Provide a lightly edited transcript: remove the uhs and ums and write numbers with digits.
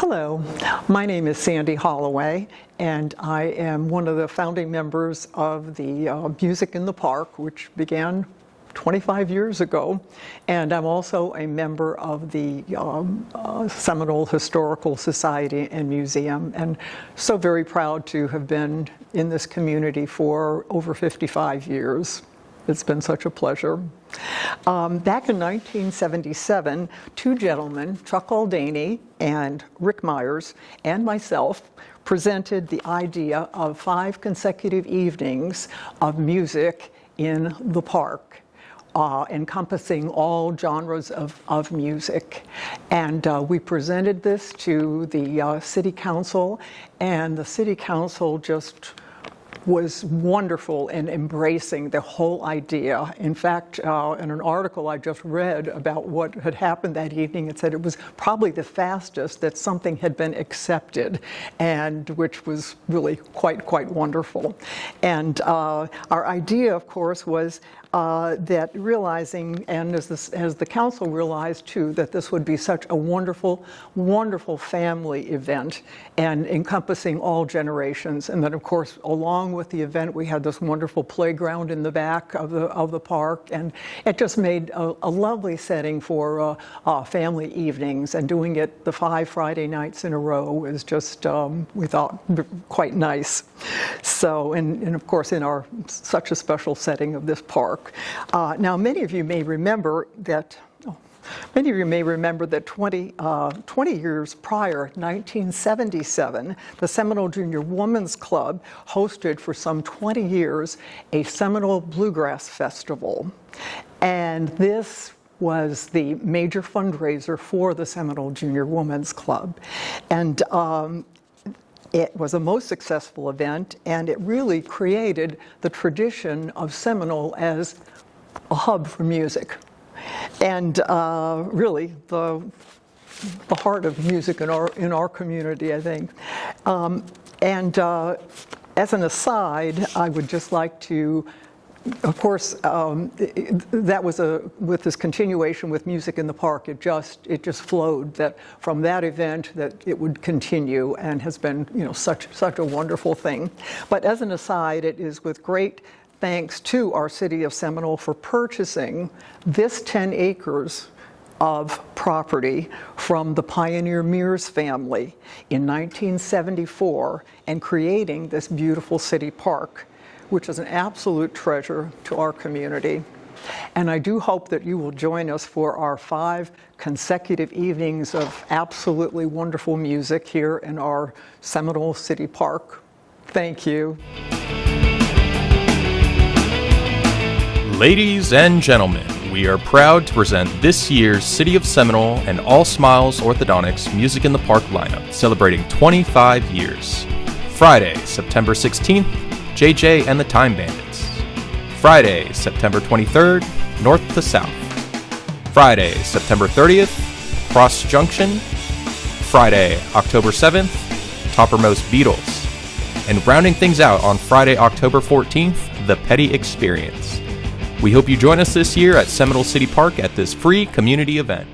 Hello, my name is Sandy Holloway, and I am one of the founding members of the Music in the Park, which began 25 years ago, and I'm also a member of the Seminole Historical Society and Museum, and so very proud to have been in this community for over 55 years. It's been such a pleasure. Back in 1977, two gentlemen, Chuck Aldaney and Rick Myers, and myself, presented the idea of 5 consecutive evenings of music in the park, encompassing all genres of music. And we presented this to the City Council, and the City Council just was wonderful in embracing the whole idea. In fact, in an article I just read about what had happened that evening, it said it was probably the fastest that something had been accepted, and which was really quite wonderful. And our idea, of course, was that realizing, and as the council realized too, that this would be such a wonderful family event and encompassing all generations. And then, of course, along with the event, we had this wonderful playground in the back of the park, and it just made a lovely setting for family evenings. And doing it the 5 Friday nights in a row was just, we thought, quite nice. So, and of course, in such a special setting of this park. Now, many of you may remember that 20 years prior, 1977, the Seminole Junior Women's Club hosted for some 20 years a Seminole Bluegrass Festival. And this was the major fundraiser for the Seminole Junior Women's Club. And it was a most successful event, and it really created the tradition of Seminole as a hub for music. And really the heart of music in our community, I think. As an aside, I would just like to, of course, that was with this continuation with Music in the Park, it just flowed that from that event that it would continue, and has been, such a wonderful thing. But as an aside, it is with great thanks to our City of Seminole for purchasing this 10 acres of property from the Pioneer Mears family in 1974 and creating this beautiful city park, which is an absolute treasure to our community. And I do hope that you will join us for our 5 consecutive evenings of absolutely wonderful music here in our Seminole City Park. Thank you. Ladies and gentlemen, we are proud to present this year's City of Seminole and All Smiles Orthodontics Music in the Park lineup, celebrating 25 years. Friday, September 16th, JJ and the Time Bandits. Friday, September 23rd, North to South. Friday, September 30th, Cross Junction. Friday, October 7th, Toppermost Beatles. And rounding things out on Friday, October 14th, The Petty Experience. We hope you join us this year at Seminole City Park at this free community event.